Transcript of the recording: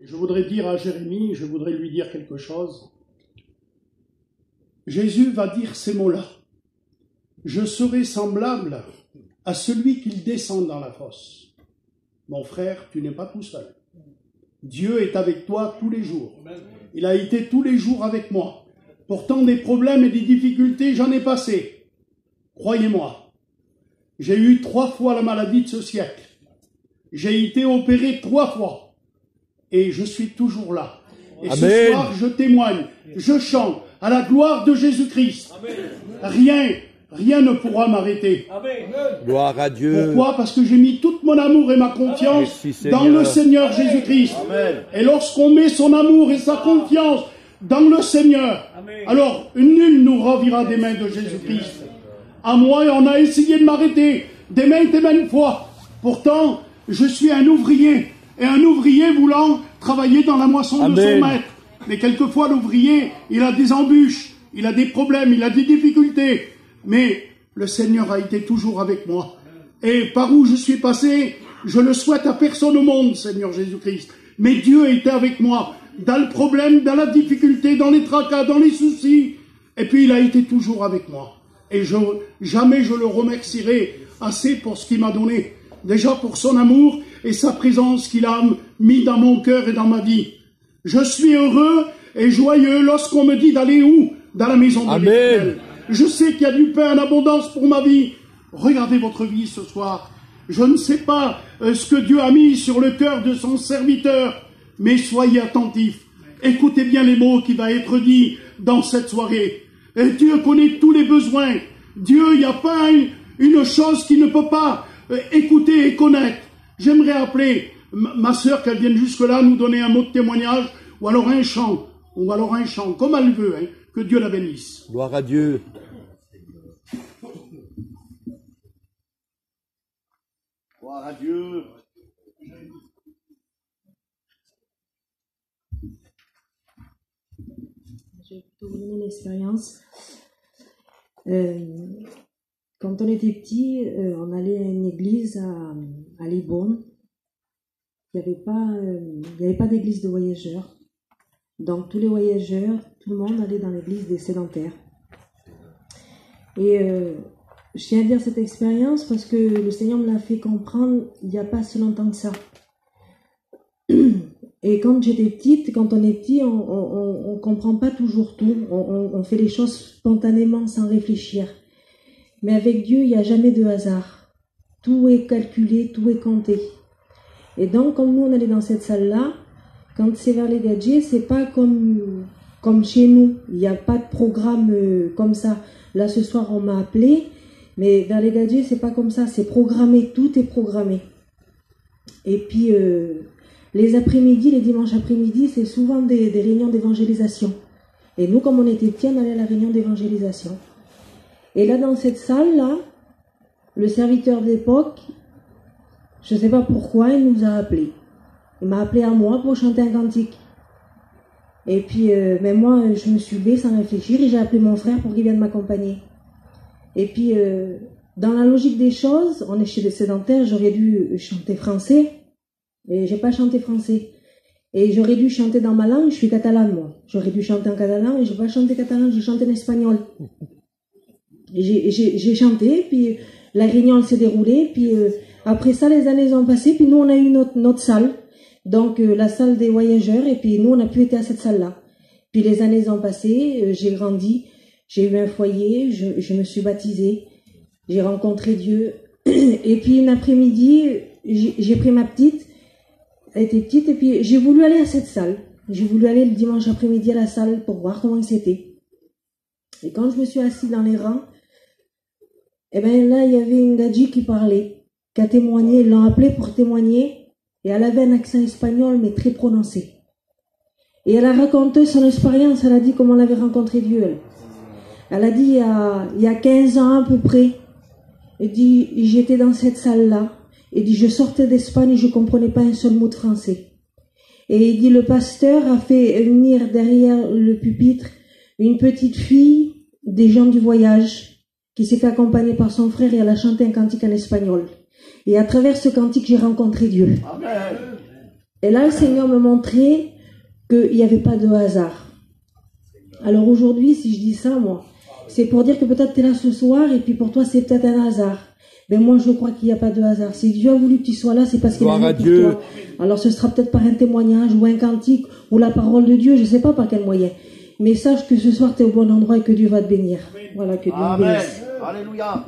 Je voudrais dire à Jérémie, je voudrais lui dire quelque chose. Jésus va dire ces mots-là. Je serai semblable à celui qui descend dans la fosse. Mon frère, tu n'es pas tout seul. Dieu est avec toi tous les jours. Il a été tous les jours avec moi. Pourtant, des problèmes et des difficultés, j'en ai passé. Croyez-moi. J'ai eu 3 fois la maladie de ce siècle. J'ai été opéré 3 fois. Et je suis toujours là. Et Amen. Ce soir, je témoigne, je chante à la gloire de Jésus-Christ. Rien ne pourra m'arrêter. Gloire à Dieu. Pourquoi? Parce que j'ai mis tout mon amour et ma confiance Merci, dans le Seigneur Jésus-Christ. Et lorsqu'on met son amour et sa confiance dans le Seigneur, alors nul nous ravira des mains de Jésus-Christ. À moi, on a essayé de m'arrêter des maintes et maintes fois. Pourtant, je suis un ouvrier. Et un ouvrier voulant travailler dans la moisson de son maître. Mais quelquefois, l'ouvrier, il a des embûches, il a des problèmes, il a des difficultés. Mais le Seigneur a été toujours avec moi. Et par où je suis passé, je le souhaite à personne au monde, Seigneur Jésus-Christ. Mais Dieu était avec moi, dans le problème, dans la difficulté, dans les tracas, dans les soucis. Et puis il a été toujours avec moi. Et jamais je le remercierai assez pour ce qu'il m'a donné. Déjà pour son amour et sa présence qu'il a mis dans mon cœur et dans ma vie. Je suis heureux et joyeux lorsqu'on me dit d'aller où? Dans la maison de l'Éternel. Je sais qu'il y a du pain en abondance pour ma vie. Regardez votre vie ce soir. Je ne sais pas ce que Dieu a mis sur le cœur de son serviteur, mais soyez attentifs. Écoutez bien les mots qui vont être dits dans cette soirée. Et Dieu connaît tous les besoins. Dieu, il n'y a pas une chose qu'il ne peut pas écouter et connaître. J'aimerais appeler ma sœur qu'elle vienne jusque-là nous donner un mot de témoignage, ou alors un chant, comme elle veut, hein, que Dieu la bénisse. Gloire à Dieu. Gloire à Dieu. Je vais vous donner une expérience. Quand on était petit, on allait à une église à Libourne. Il n'y avait pas d'église de voyageurs. Donc tous les voyageurs, tout le monde allait dans l'église des sédentaires. Et je tiens à dire cette expérience parce que le Seigneur me l'a fait comprendre il n'y a pas si longtemps que ça. Et quand j'étais petite, quand on est petit, on comprend pas toujours tout. On fait les choses spontanément sans réfléchir. Mais avec Dieu, il n'y a jamais de hasard. Tout est calculé, tout est compté. Et donc, comme nous, on allait dans cette salle-là, quand c'est vers les gadgets, c'est pas comme chez nous. Il n'y a pas de programme comme ça. Là, ce soir, on m'a appelé, mais vers les gadgets, c'est pas comme ça. C'est programmé, tout est programmé. Et puis, les après-midi, les dimanches après-midi, c'est souvent des réunions d'évangélisation. Et nous, comme on était petits, on allait à la réunion d'évangélisation. Et là, dans cette salle-là, le serviteur d'époque, je ne sais pas pourquoi, il nous a appelés. Il m'a appelé à moi pour chanter un cantique. Et puis, mais moi, je me suis levée sans réfléchir et j'ai appelé mon frère pour qu'il vienne m'accompagner. Et puis, dans la logique des choses, on est chez les sédentaires, j'aurais dû chanter français, mais j'ai pas chanté français. Et j'aurais dû chanter dans ma langue, je suis catalane, moi. J'aurais dû chanter en catalan et j'ai pas chanté catalan, j'ai chanté en espagnol. J'ai chanté, puis la réunion s'est déroulée, puis après ça, les années ont passé, puis nous, on a eu notre salle, donc la salle des voyageurs, et puis nous, on a pu être à cette salle-là. Puis les années ont passé, j'ai grandi, j'ai eu un foyer, je me suis baptisée, j'ai rencontré Dieu, et puis une après-midi, j'ai pris ma petite, elle était petite, et puis j'ai voulu aller à cette salle. J'ai voulu aller le dimanche après-midi à la salle pour voir comment c'était. Et quand je me suis assise dans les rangs, et ben là, il y avait une gadji qui parlait, qui a témoigné, ils l'ont appelée pour témoigner, et elle avait un accent espagnol, mais très prononcé. Et elle a raconté son expérience, elle a dit comment elle avait rencontré Dieu, elle. Elle a dit, il y a 15 ans à peu près, elle dit, j'étais dans cette salle-là, elle dit, je sortais d'Espagne et je comprenais pas un seul mot de français. Et il dit, le pasteur a fait venir derrière le pupitre une petite fille des gens du voyage, qui s'est fait accompagner par son frère et elle a chanté un cantique en espagnol. Et à travers ce cantique, j'ai rencontré Dieu. Amen. Et là, le Seigneur me montrait qu'il n'y avait pas de hasard. Alors aujourd'hui, si je dis ça, moi, c'est pour dire que peut-être tu es là ce soir et puis pour toi, c'est peut-être un hasard. Mais moi, je crois qu'il n'y a pas de hasard. Si Dieu a voulu que tu sois là, c'est parce qu'il a voulu pour toi. Alors ce sera peut-être par un témoignage ou un cantique ou la parole de Dieu, je ne sais pas par quel moyen. Mais sache que ce soir, tu es au bon endroit et que Dieu va te bénir. Voilà, que Dieu te bénisse. Alléluia.